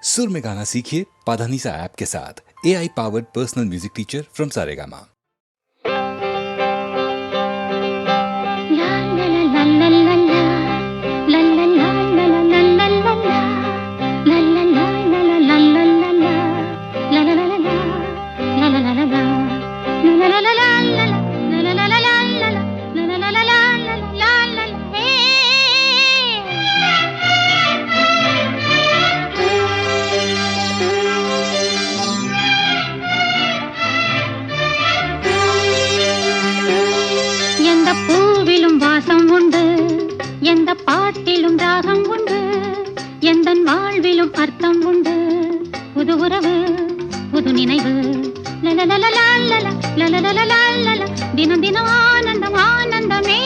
सुर में गाना सीखिए पाधानीसा ऐप के साथ। AI powered personal music teacher from Saregama. எந்த பாட்டிலும் ராகம் உண்டு, எந்தன் வாழ்விலும் அர்த்தம் உண்டு. புது உறவு புது நினைவு தினம் தினம் ஆனந்தம் ஆனந்தமே.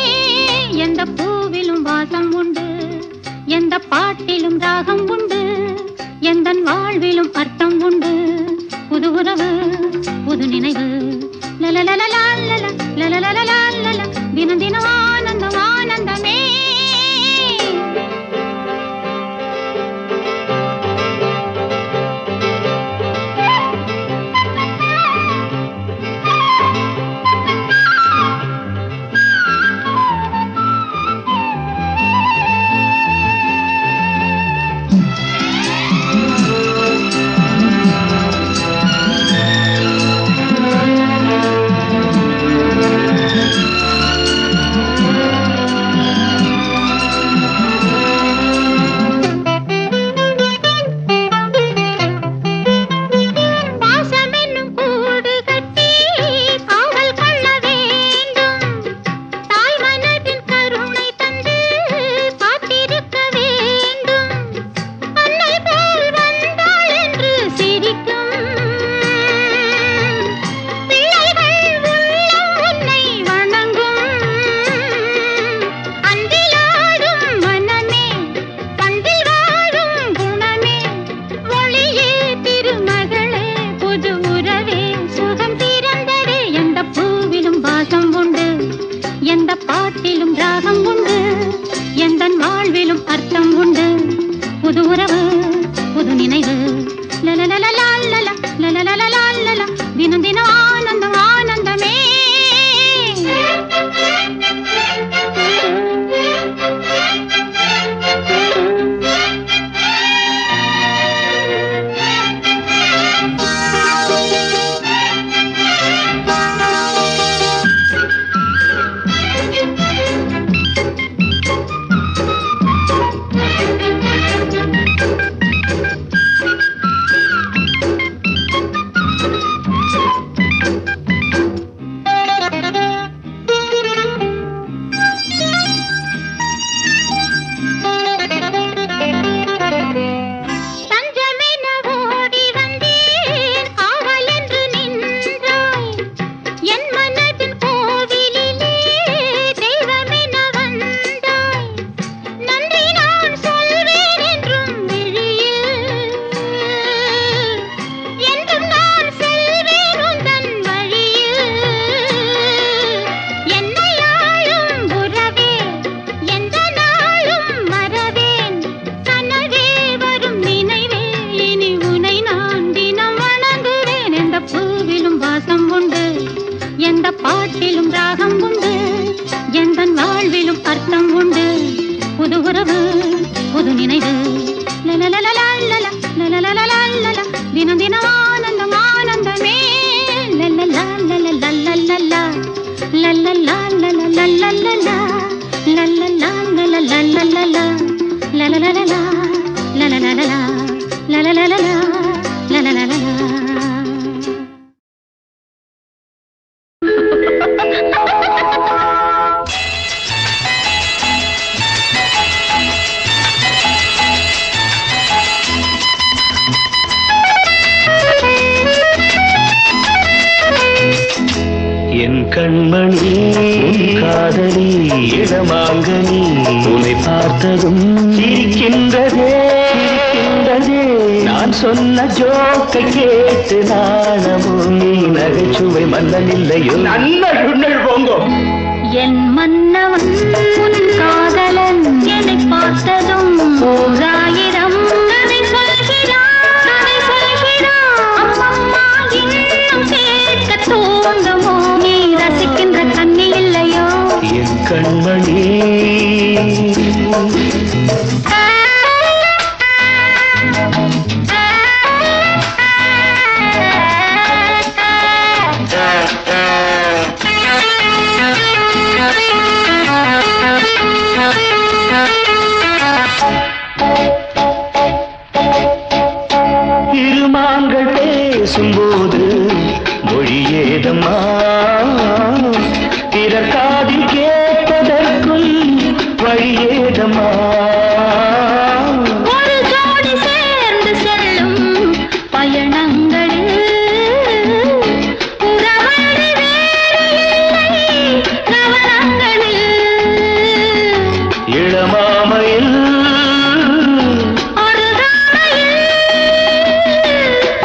எந்த பூவிலும் வாசம் உண்டு, எந்த பாட்டிலும் ராகம் உண்டு, எந்தன் வாழ்விலும் அர்த்தம் உண்டு. புது உறவு புது நினைவு தினம் தினம் ஆனந்தம் ஆனந்தமே. தினம் தினம் ஆனந்தம் ஆனந்தமே. எந்த பாட்டிலும் ராகம் உண்டு, எந்தன் வாழ்விலும் அர்த்தம் உண்டு. புது உறவு புது நினைவு தினம் தினம் ஆனந்தம் ஆனந்தமே. கண்மணி காதலி இடமாங்கனி உன்னை பார்த்ததும் சிரிக்கின்றதே சிரிக்கின்றதே. நான் சொன்ன ஜோக்கை கேட்டு நாணமும் நீ நகைச்சுவை மன்னன் இல்லையோ. நல்ல போங்கோ. என் மன்னவன் உன் காதலன் என்னை பார்த்ததும் ஓராயிரம் கதை சொல்கிறான். பேசும்போது மொழி ஏதம்மா பிறர் காதில் கேட்பதற்கும் வழி ஏதம்மா ஒரு ஜோடி சேர்ந்து செல்லும் பயணங்களில் உறவழி வேறு இல்லை கவனங்களில் இளமாமையில்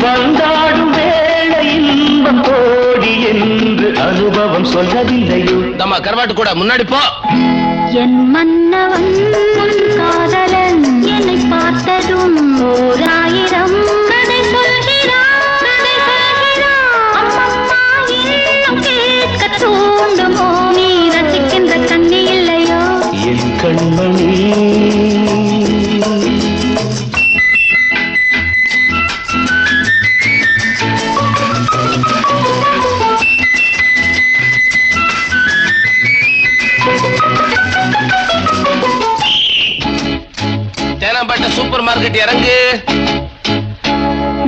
வந்தாடும் வேளை இன்பம் கோடி என்று அனுபவம் சொல்லவில்லையோ தம்மா கருவாட்டு கூட முன்னாடி போ. என் மன்னவன் உன் காதலன் என்னை பார்த்ததும் ஓர் ஆயிரம் கதை சொல்கிறான் கதை சொல்கிறான் அம்மம்மா இன்னும் கேட்க தூண்டுமோ நீ ரசிக்கின்ற கண்ணி இல்லையோ என் கண்மணி தேனாம்பேட்டை சூப்பர் மார்க்கெட் இறங்கு.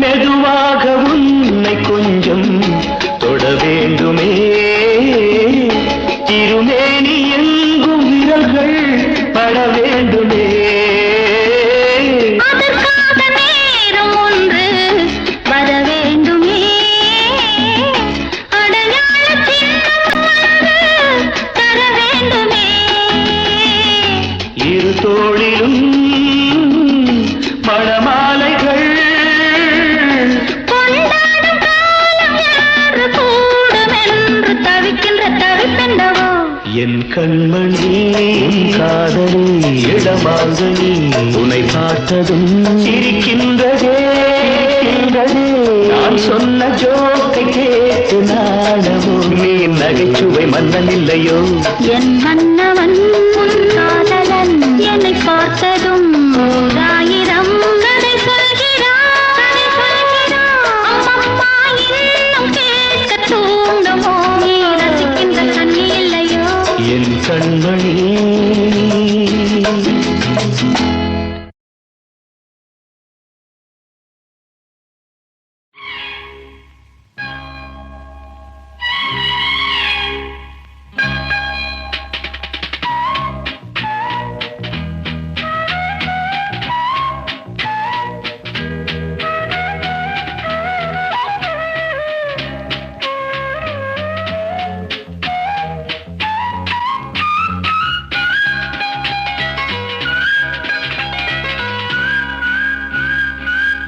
மெதுவாக உன்னை கொஞ்சம் தொட வேண்டுமே திருமேனி எங்கும் விரல்கள் பட வேண்டுமே அதற்காக நேரம் ஒன்று வர வேண்டுமே அடையாள சின்னம் ஒன்று தர வேண்டுமே இரு தோளிலும் மணமாலைகள் கொண்டாடும் காலம் யாரு கூடும் என்று தவிக்கின்ற தவிப்பெண்டவோ என் கண்மணி உன் காதலி இடமாங்கனி உன்னை பார்த்ததும் சிரிக்கின்றதே நான் சொன்ன ஜோக்கை கேட்டு நாடமோ நீ நகைச்சுவை மன்னன் இல்லையோ என் மன்னவன் உன் காதலன் என்னை பார்த்ததும் ஓர் ஆயிரம் கதை சொல்கிறான் கதை சொல்கிறான் அம்மம்மா இன்னும் கேட்க தூண்டுமோ நீ ரசிக்கின்ற கண்ணி இல்லையோ என் கண்மணி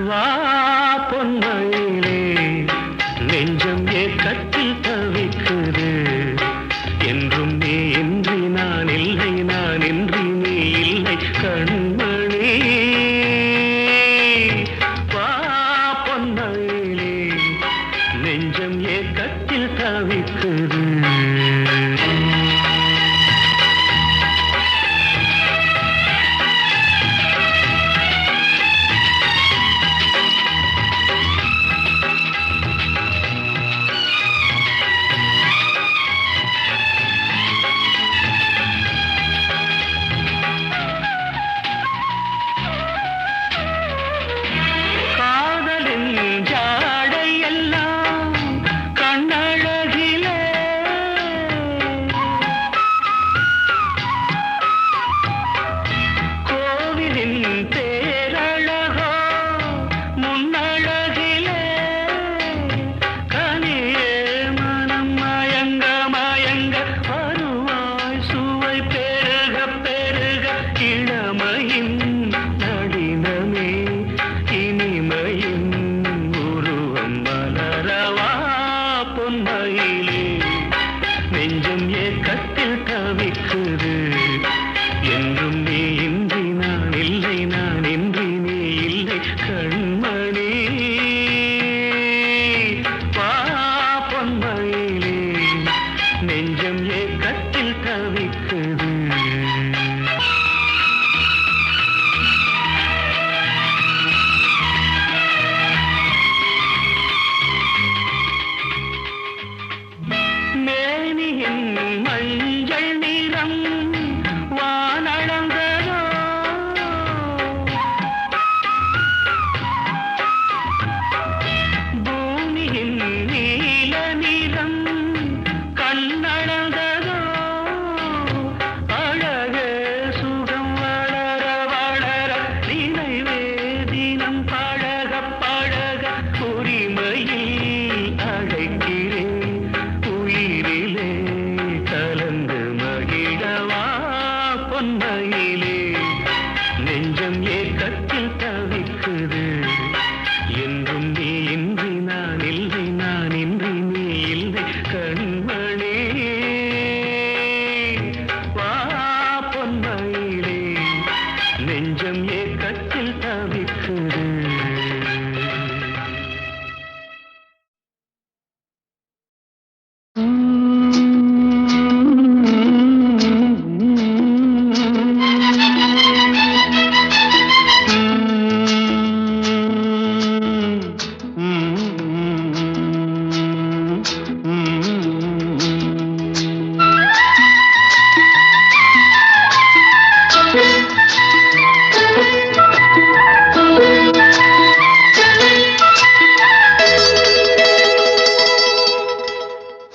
வா பொன்மயிலே நெஞ்சம் ஏக்கத்தில் தவிக்குது என்றும் நீ இன்றி நான் இல்லை நான் இன்றி நீ இல்லை கண்மணி வா பொன்மயிலே நெஞ்சம் ஏக்கத்தில் தவிக்குது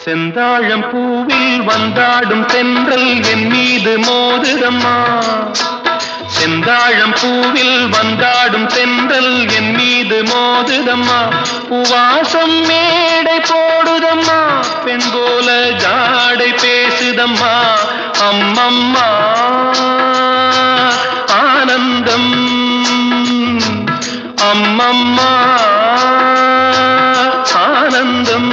செந்தாழம் பூவில் வந்தாடும் தென்றல் என் மீது மோதுதம்மா. செந்தாழம் பூவில் வந்தாடும் தென்றல் என் மீது மோதுதம்மா. உவாசம் மேடை போடுதம்மா, பெண் போல ஜாடை பேசுதம்மா. அம்மம்மா ஆனந்தம், அம்மம்மா ஆனந்தம்.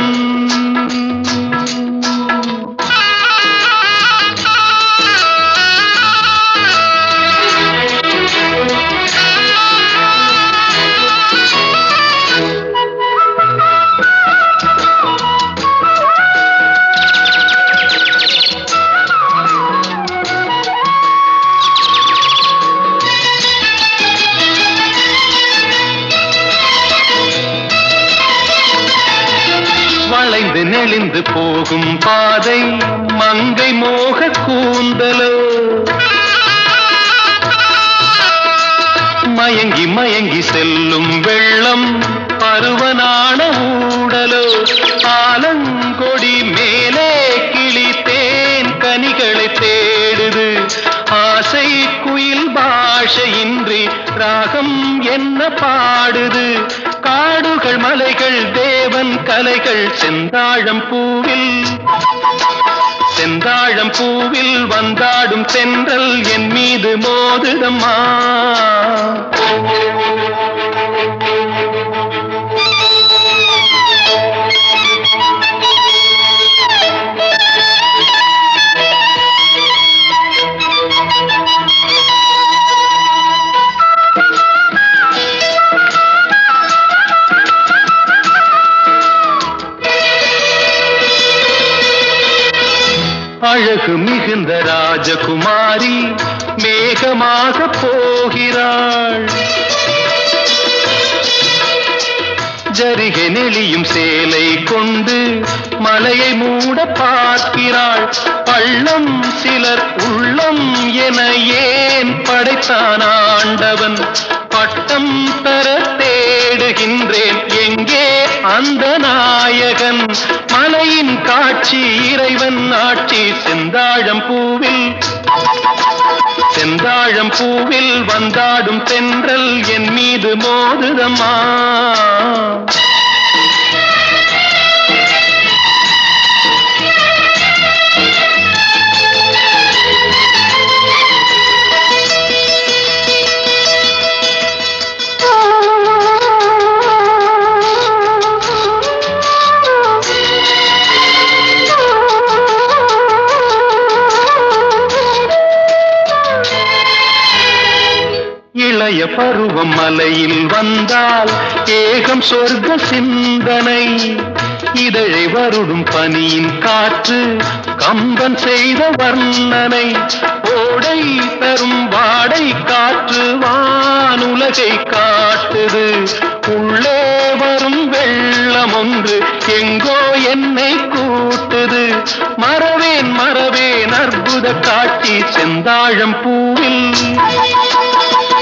வளைந்து நெளிந்து போகும் பாதை மங்கை மோக கூந்தலோ, மயங்கி மயங்கி செல்லும் வெள்ளம் பருவனான ஊடலோ. ஆலங்கொடி மேலே கிளி தேன் கனிகளை தேடுது, ஆசை குயில் பாஷையின்றி ராகம் என்ன பாடுது. காடுகள் மலைகள் தேவன் கலைகள் செந்தாழம் பூவில், செந்தாழம் பூவில் வந்தாடும் தென்றல் என் மீது மோதுதம்மா. அழகு மிகுந்த ராஜகுமாரி மேகமாக போகிறாள், ஜரிகை நெளியும் சேலை கொண்டு மலையை மூட பார்க்கிறாள். பள்ளம் சிலர் உள்ளம் என ஏன் படைத்தான் ஆண்டவன், பட்டம் தர தேடுகின்றேன் எங்கே அந்த நாயகன். மலையின் காட்சி இறைவன் ஆட்சி செந்தாழம் பூவில், செந்தாழம் பூவில் வந்தாடும் தென்றல் என் மீது மோதுதம்மா. இளைய பருவம் மலையில் வந்தால் ஏகம் சொர்க்க சிந்தனை, இதழை வருடும் பனியின் காற்று கம்பன் செய்த வர்ணனை. ஓடை தரும் வாடை காற்று வானுலகை காட்டுது, உள்ளே வரும் வெள்ளம் ஒன்று எங்கோ என்னை கூட்டுது. மறவேன் மறவேன் அற்புத காட்சி செந்தாழம் பூவில்,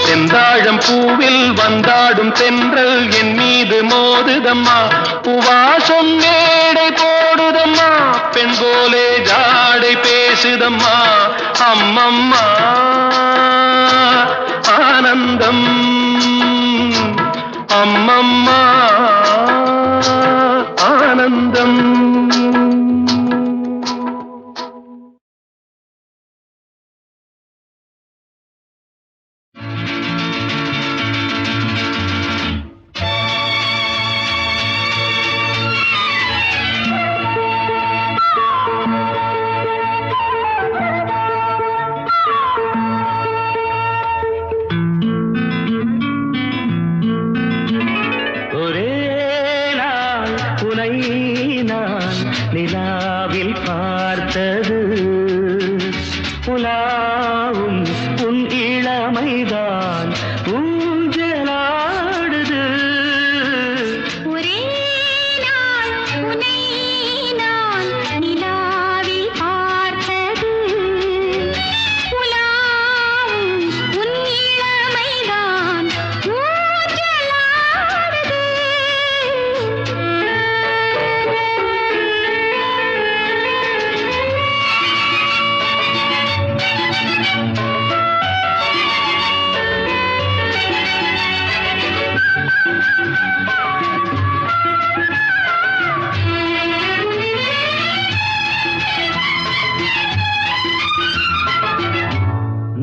செந்தாழம் பூவில் வந்தாடும் தென்றல் என் மீது மோதுதம்மா. உவாசம் மேடை போடுதம்மா, பெண் போலே ஜாடை பேசுதம்மா. அம்மம்மா ஆனந்தம், அம்மம்மா ஆனந்தம். நிலாவில் பார்த்தது புலாவும் உன் இளமைதான் ஊஞ்சலாடுது. ஒரே நாள் உன்னை நான் நிலாவில் பார்த்தது, புலாவும் உன் இளமைதான் ஊஞ்சலாடுது.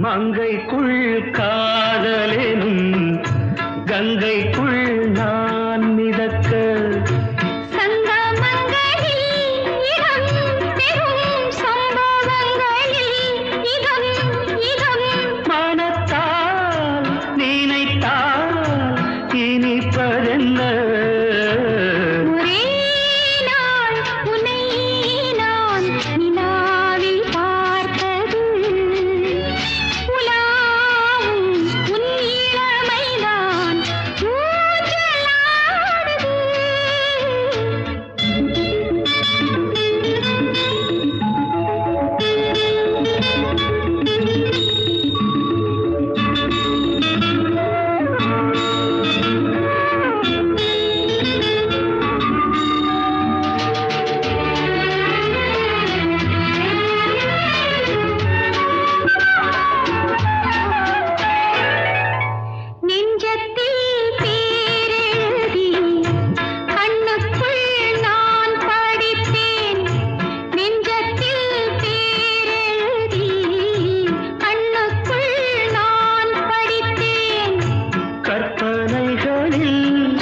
மங்கைக்குள் காதலெனும் கங்கைக்குள் நான் மிதக்க மனத்தால் நினைத்தால் இனிப்பதென்ன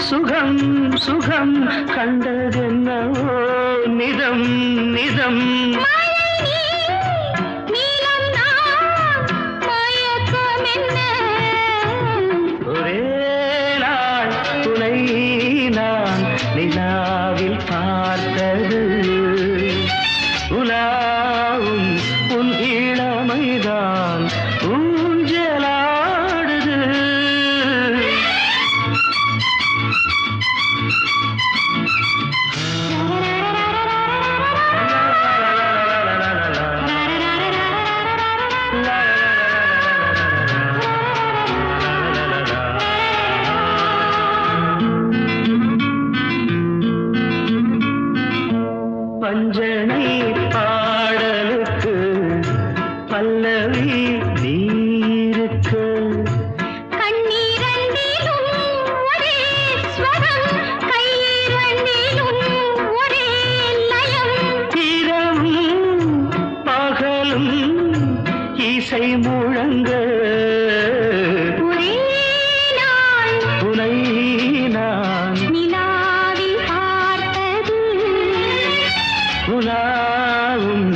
சுகம் சுகம் கண்டதென்னவோ நிதம் நிதம் ஒரே நாள் துணை நான் நிலாவில் பார்த்தது உலாவும் உன் இளமைதான் ஊஞ்சலாடுது பஞ்சனை பாடலுக்கு பல்லவி நீருக்கு இரவும் பகலும் இசை முழங்க துணை நான் உலாவும்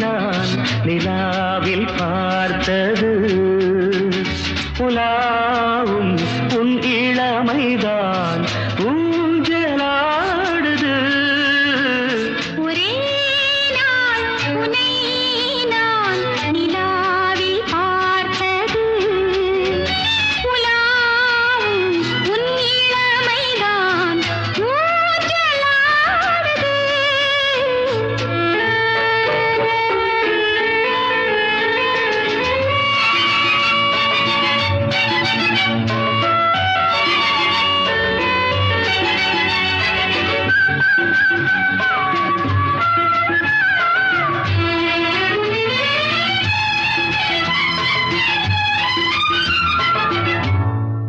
நான் நிலாவில் பார்த்தது உலாவும் உன் இளமைதான் ஊஞ்சலாடுது ஒரே நாள் உன்னை நான் நிலாவில் பார்த்தது உலாவும் உன் இளமைதான் ஊஞ்சலாடுது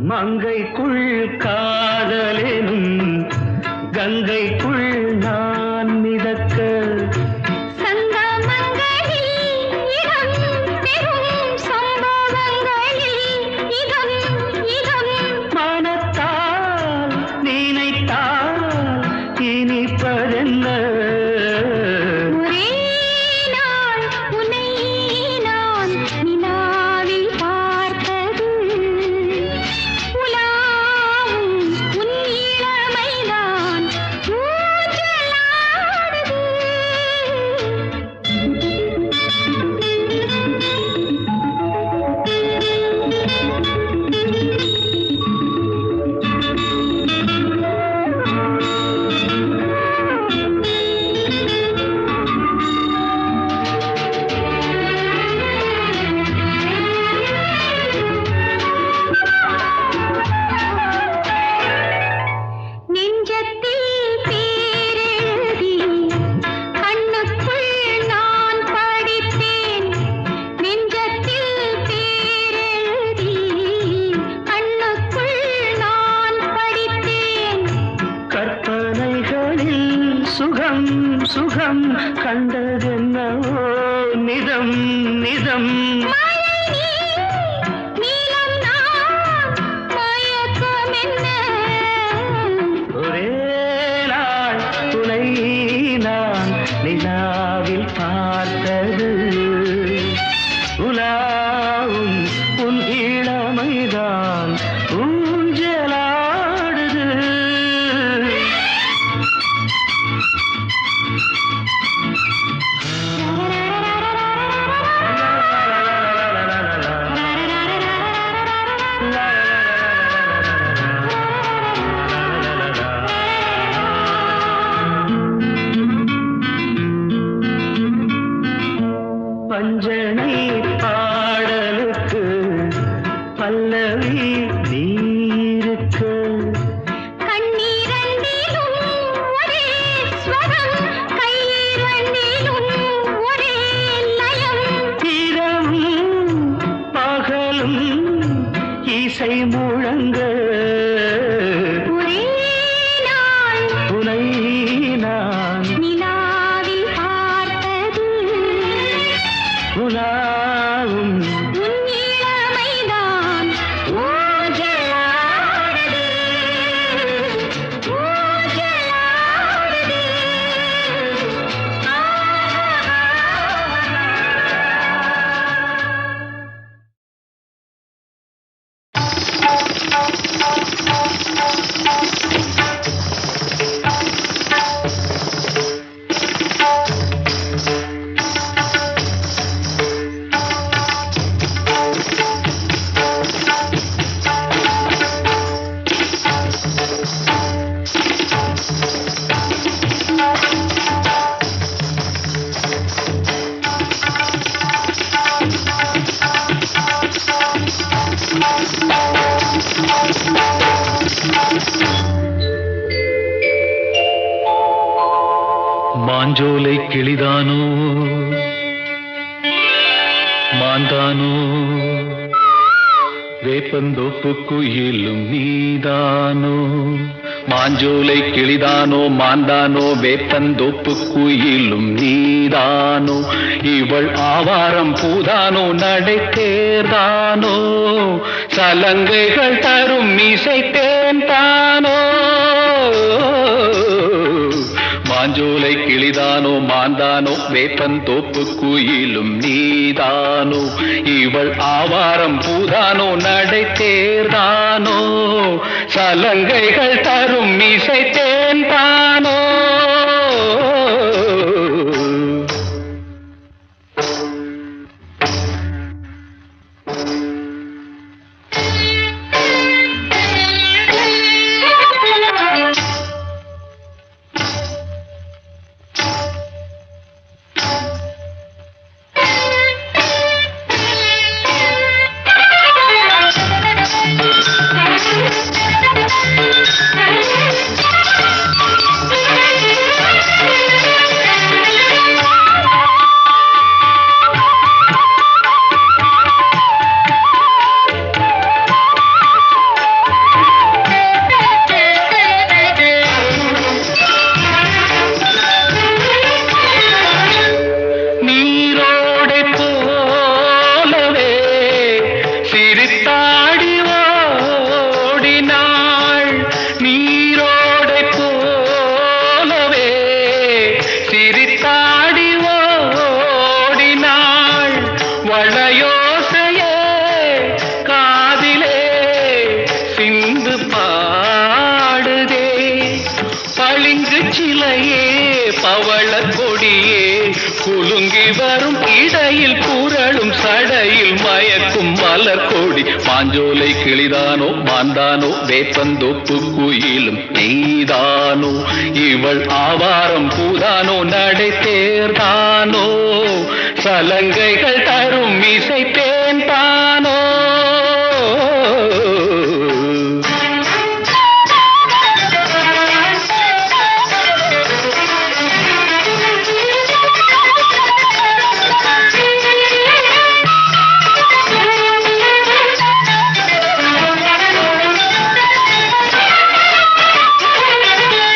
மங்கைக்குள் காதலெனும் கங்கைக்குள் நான் மிதக்க மனத்தால் நினைத்தால் இனிப்பதென்ன கண்டதென்னவோ நிதம் நிதம் நீலம் நான் மயக்கம் என்ன ஒரே நாள் துணை நான் நிலாவில் பார்த்தது உலாவும் உன் இளமைதான் ஊஞ்சலாடுது பஞ்சனை பாடலுக்கு பல்லவி நீருக்கு கண்ணீரண்டிலும் ஒரே ஸ்வரம் கையிரண்டிலும் ஒரே லயம் இரவும் பகலும் இசை முழங்க ஒரே நாள் துணை நான் நிலாவில் பார்த்தது உலாவும் உன் இளமைதான் ஊஞ்சலாடுது ஊஞ்சலாடுது மாஞ்சோலை கிளிதானோ மாந்தானோ வேப்பந்தோப்பு குயிலும் நீதானோ மாஞ்சோலை கிளிதானோ மாந்தானோ வேப்பந்தோப்பு குயிலும் நீதானோ இவள் ஆவாரம் பூதானோ நடை தேர்தானோ சலங்கைகள் தரும் இசை தேன்தானோ மாஞ்சோலை கிளிதானோ மாந்தானோ வேப்பந்தோப்பு குயிலும் நீதானோ இவள் ஆவாரம் பூதானோ நடை தேர்தானோ சலங்கைகள் தரும் இசை தேன்தானோ குலுங்கி வரும் இடையில் புரளும் சடையில் மயக்கும் மலர் கோடி மாஞ்சோலை கிளிதானோ மாந்தானோ வேப்பந்தோப்பு குயிலும் நீதானோ இவள் ஆவாரம் பூதானோ நடை தேர்தானோ சலங்கைகள் தரும் இசை தேன்தானோ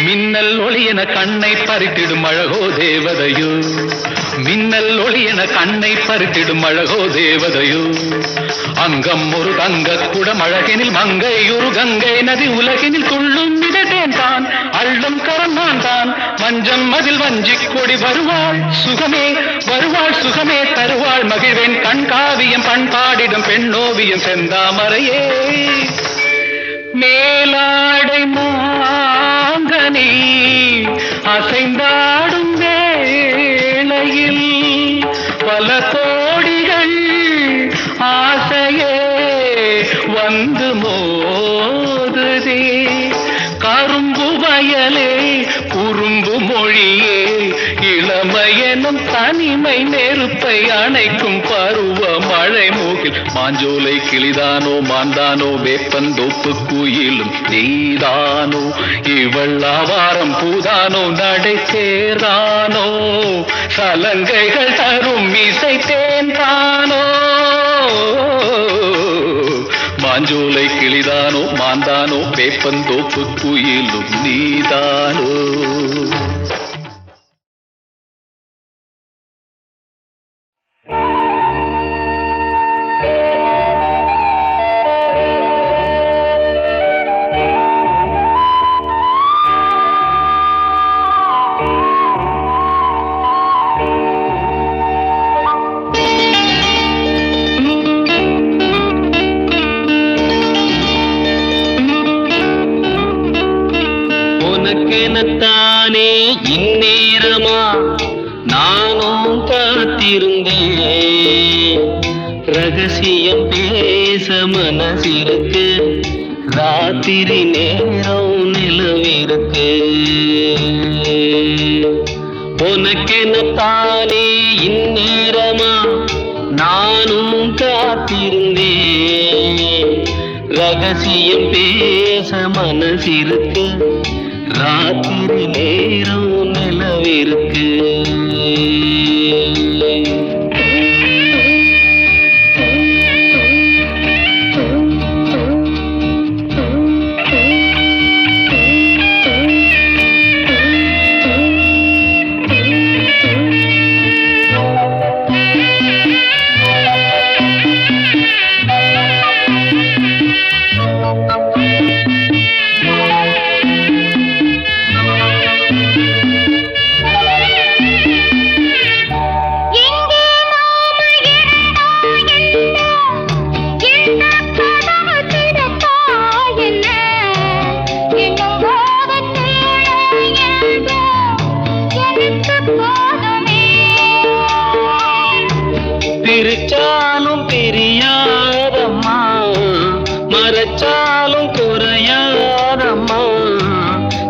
மின்னல் ஒளிய என கண்ணை பறித்திடும் அழகோ தேவதையோ, மின்னல் ஒளி என கண்ணை பறித்திடும் அழகோ தேவதையோ. அங்கம் ஒரு தங்க குடம் அழகெனில் மங்கை ஒரு கங்கை நதி உலகினில் துள்ளும் மிதட்டேன் தான் அள்ளும் கரம் நான் தான். மஞ்சம் மதில் வஞ்சிக் கொடி வருவாள் சுகமே வருவாள் சுகமே தருவாள் மகிழ்வேன் கண்காவியம் பண்பாடிடும் பெண்ணோவியம் செந்தாமரையே. மேலாடை மாங்கனி அசைந்தாடும் வேளையில் பல கோடிகள் ஆசையே வந்து மோதுதே. கரும்பு வயலே குறும்பு மொழியே இளமையெனும் தனிமை நெருப்பை அணைக்கும் பருவ மழை மூக்கில் மாஞ்சோலை கிளிதானோ மாந்தானோ வேப்பந்தோப்பு குயிலும் நீதானோ. இவள் ஆவாரம் பூதானோ நடை சேர்தானோ சலங்கைகள் தரும் இசை தேன்தானோ. மாஞ்சோலை கிளிதானோ மாந்தானோ வேப்பந்தோப்பு குயிலும் நீதானோ. உனக்கெனத்தானே இந்நேரமா நானும் காத்திருந்தேன். ரகசியம் பேச மனசிருக்கு ராத்திரி நேரம் நிலவிருக்கு. உனக்கெனத்தானே இந்நேரமா நானும் காத்திருந்தேன். ரகசியம் பேச மனசிருக்கு ராத்திரி நேரம் நிலவிருக்கு. பிரிச்சாலும் பிரியாதம்மா மறைச்சாலும் குறையாதம்மா.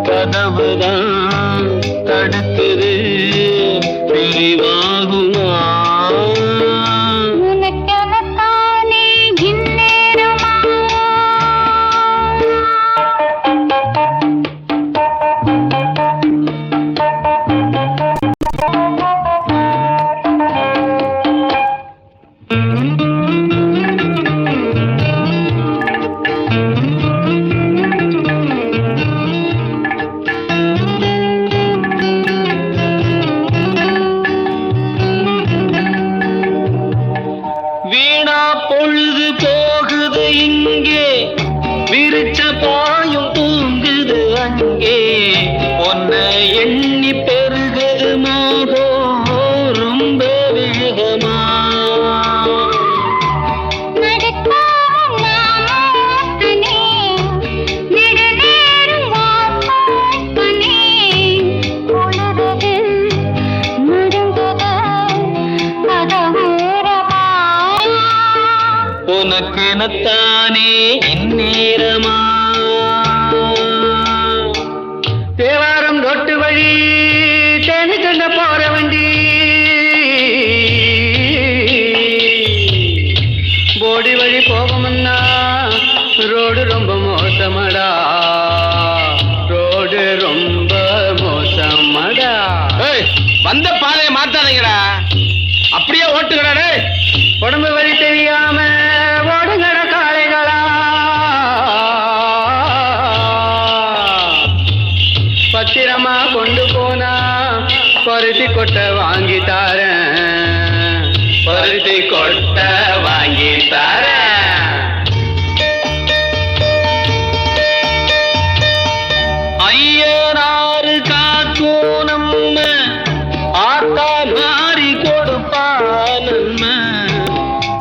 கதவுதான் தடுக்குது பிரிவாகுமா. உனக்கெனத்தானே இந்நேரமா வீணா பொழுது போகுது இங்கே விரிச்ச பாயும் தூங்குது அங்கே. உன்னை எண்ணி பெருகுது மோகோ ரொம்ப வேகமா. நடக்காம நாமோத்தனே நெடுநேரம் வாசப்பனே. உலகது மருந்தது கதவோரமா. உனக்கெனத்தானே இந்நேரமா. தேவாரம் ரொட்டு வழி தேனி சொல்ல போற வண்டி போடி வழி போகமுன்னா ரோடு ரொம்ப மோசமடா. ரோடு ரொம்ப மோசமடா. வந்த பாதையை மாத்தாதீங்கடா, அப்படியே ஓட்டுங்கடா. உடம்பு வழி தெரியாம ஓடுங்கட காளைகளா. பத்திரமா கொண்டு தாரேன், பருத்தி கொட்ட வாங்கி தாரேன். ஐயனாறு காக்கும் நம்ம ஆத்தா மாறி கொடுப்பா நம்ம.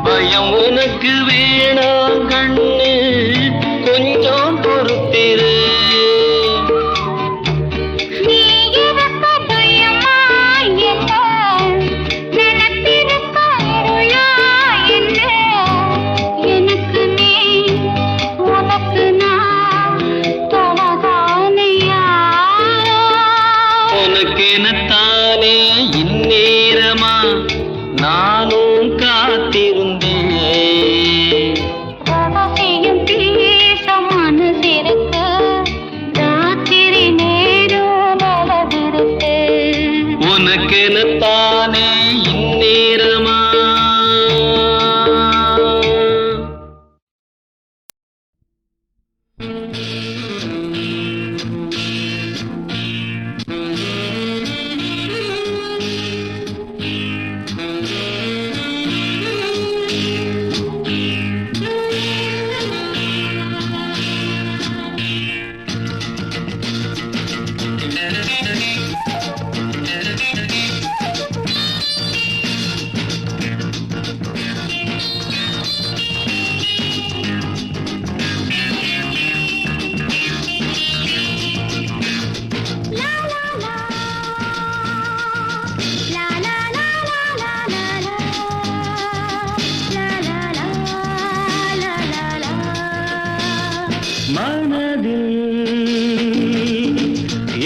பயம் உனக்கு வேணாம் கண்ணு, கொஞ்சம் பொறுத்திரு. நீ இருக்க பயமா என்ன, நினைத்திருக்க அருளா என்ன. எனக்கு நீ உனக்கு நான் தொலைதானையா. உனக்கெனத்தானே இந்நேரமா நானும் காத்திருந்தேன். ரகசியம் பேச மனசிருக்கு, ராத்திரி நேரம் அழகிருக்கு. உனக்கெனத்தானே இந்நேரமா.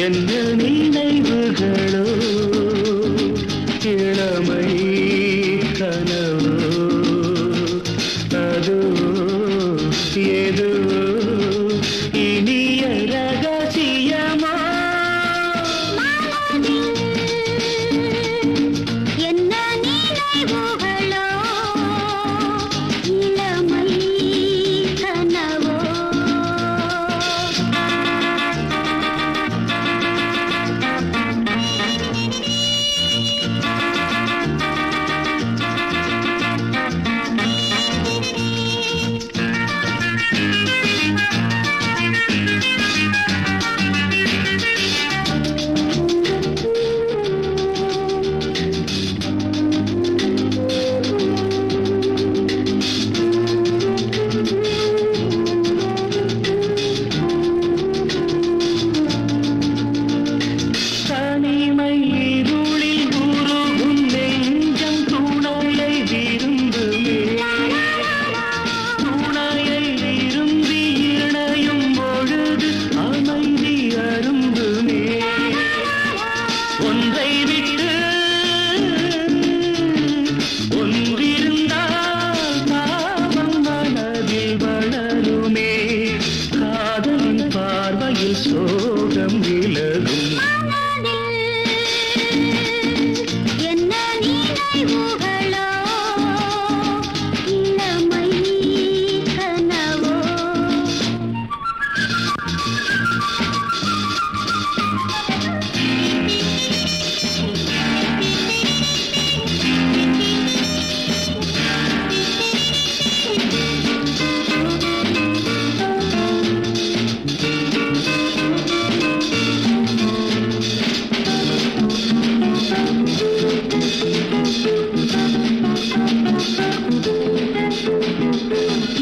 என்ன நினைவுகளோ, இளமை கனவோ, அதோ ஏதோ இனிய ரகசியமா. என்ன நினைவுகளோ, இளமை கனவோ. தனிமை இருளில் உருகும் நெஞ்சம் துணையை விரும்புமே. துணையை விரும்பி இணையும் பொழுது அமைதி அரும்புமே. ஒன்றை விட்டு ஒன்றிருந்தால் தாபம் மனதில் வளருமே. காதலின் பார்வையில் சோகம் விலகும். என்ன நினைவுகளோ, இளமை கனவோ.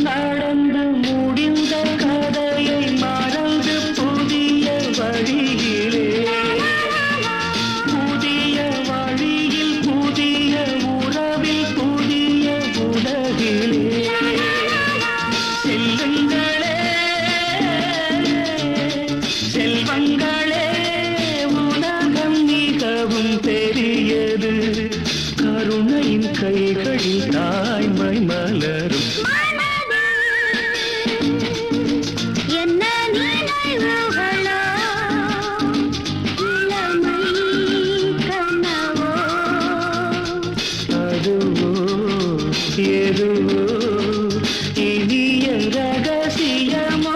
நடந்து முடிந்த கதையை மறந்து புதிய வழியிலே, புதிய வழியில் புதிய உறவில் புதிய உலகிலே செல்லுங்களே செல்வங்களே. உலகம் மிகவும் பெரியது, கருணையின் கைகளில் தாய்மை மலரும். என்ன நினைவுகளோ, இளமை கனவோ. அதுவோ எதுவோ இனிய ரகசியமோ.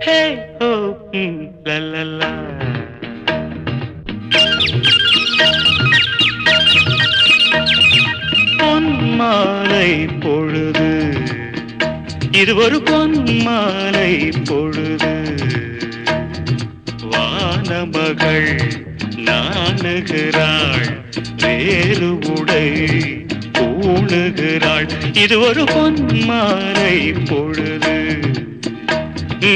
ஹே ஹோ லல்லா. பொன்மாலை பொழுது, இது ஒரு பொன்மாலை பொழுது. வானமகள் நாணுகிறாள், வேறு உடை பூணுகிறாள். இது ஒரு பொன்மாலை பொழுது. ஹே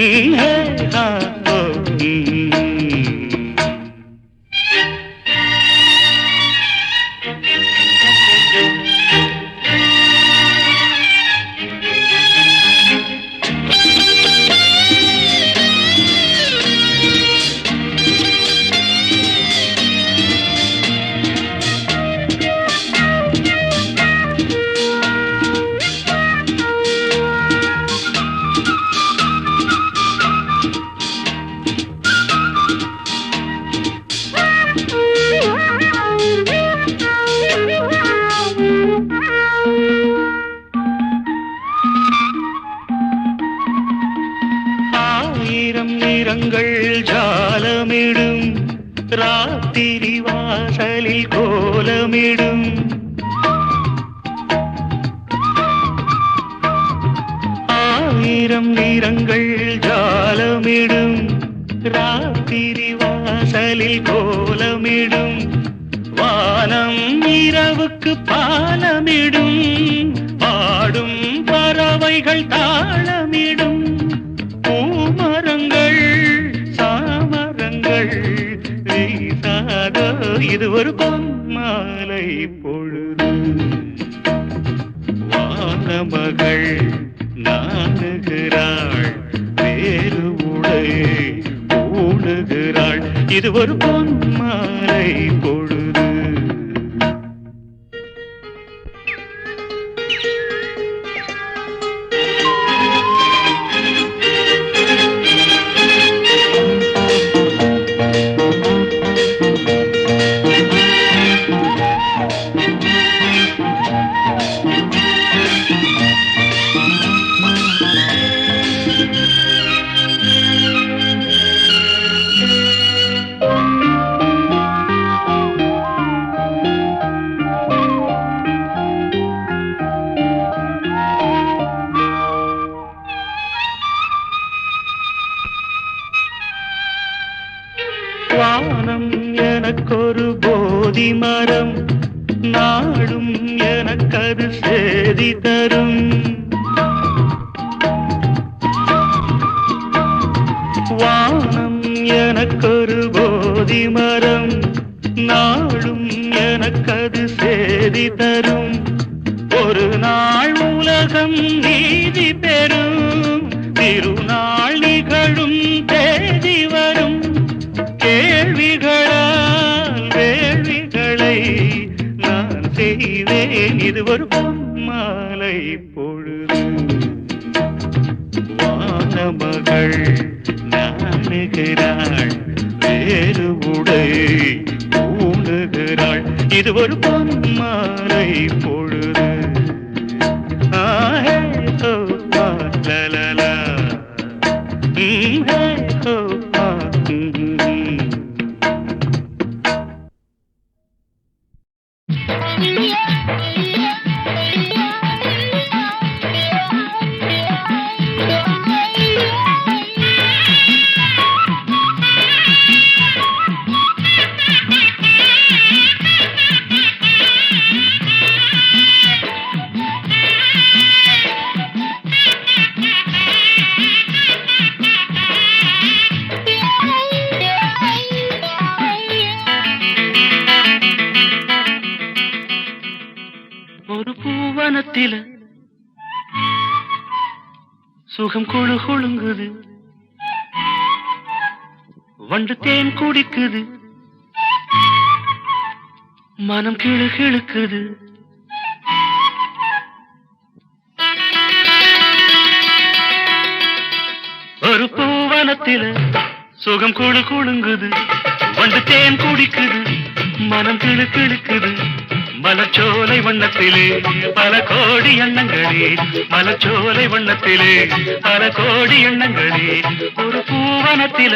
ஹா ஓ நிறங்கள் ஜாலமிடும், ராத்திரி வாசலில் கோலமிடும். ஆயிரம் நிறங்கள் ஜாலமிடும், ராத்திரி வாசலில் கோலமிடும். வானம் இரவுக்கு பாலமிடும், பாடும் பறவைகள் தாளமிடும். பூமரங்கள் சாமரங்கள் வீசாதோ, இது ஒரு பொன்மாலை பொழுது. வானமகள் நாணுகிறாள், வேறு உடை பூணுகிறாள். இது ஒரு பொன்மாலை பொழுது. வானம் எனக்கொரு போதி மரம், நாடும் எனக்கது சேதி தரும். வானம் எனக்கொரு போதி மரம், நாடும் எனக்கது சேதி தரும். ஒரு நாள் உலகம் நீதி பெறும், திருநாள் நிகழும் தேதி வரும். கேள்விகளால் வேள்விகளை நான் செய்வேன், இது ஒரு பொன்மாலை பொழுது. வானமகள் நாணுகிறாள், வேறு உடை பூணுகிறாள். இது ஒரு பொன்மாலை பொழுது. ஆஹே ஹோ லலலா, ஹே ஹோ ஒரு பூவனத்தில சுகம் கொழு கொழுங்குது, வண்டு தேன் குடிக்குது, மனம் கிழு கிழுக்குது. ஒரு பூவனத்தில சுகம் கொழு கொழுங்குது, வண்டு தேன் குடிக்குது, மனம் கிழு கிழுக்குது, மலச்சோலை வண்ணத்திலே பல கோடி எண்ணங்களே, மலச்சோலை வண்ணத்திலே பல கோடி எண்ணங்களே, ஒரு பூவனத்தில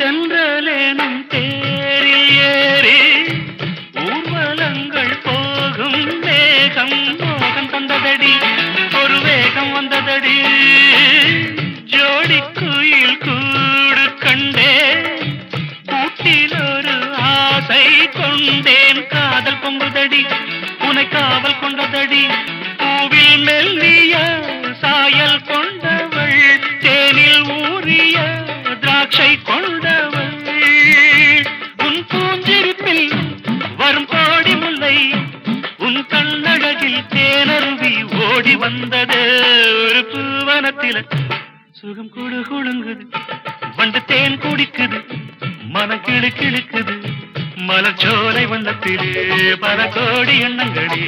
தென்றலேனும் தேரில் ஏறி ஊர்வலங்கள் போகும் வேகம் மோகம் தந்ததடி, ஒரு வேகம் வந்ததடி. ஜோடி குயில் கூடு கண்டே கூட்டில் ஒரு ஆசை கொண்டேன், காதல் பொங்குதடி உனை காவல் கொண்டதடி. பூவில் மெல்லிய சாயல் கொண்டவள், தேனில் ஊறிய திராட்சை கொண்டவள், உன் பூஞ்சிரிப்பில் வரும் கோடி முல்லை, உன் கண்ணழகில் தேனருவி ஓடி வந்தது. ஒரு பூவனத்தில சுகம் குடு குடுங்குது, வண்டு தேன் குடிக்குது, மனம் கிளு கிளுக்குது. மலச்சோலை வண்ணத்திலே பல கோடி எண்ணங்களே.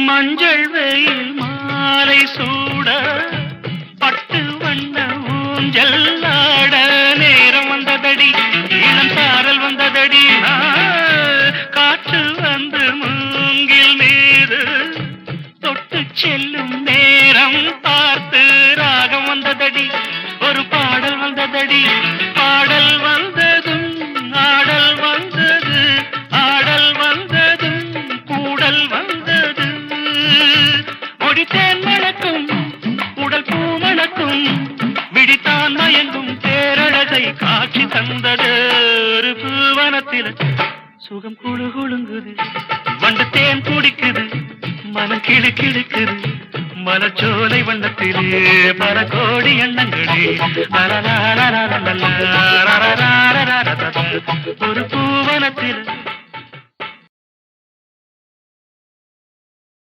மஞ்சள் வெயில் மாலை சூட பட்டு வண்ண ஊஞ்சல் ஆட நேரம் வந்ததடி, இளம் சாரல் வந்ததடி. காற்று வந்து மூங்கில் மீது தொட்டு செல்லும் நேரம் பார்த்து ராகம் வந்ததடி, ஒரு பாடல் வந்ததடி. பாடல் வந்ததும் ஆடல் வந்தது, ஆடல் வந்ததும் கூடல் வந்தது. முடித்தேன் மணக்கும் உடல் பூ மணக்கும், விடித்தான் மயங்கும் பேரழகை காட்சி தந்தது. ஒரு பூவனத்தில சுகம் குழு குழுங்குது, வண்டு தேன் குடிக்குது, மனம் கிளு கிளுக்குது. மலச்சோலை வண்ணத்திலே பல கோடி எண்ணங்களே. ஒரு பூவனத்தில்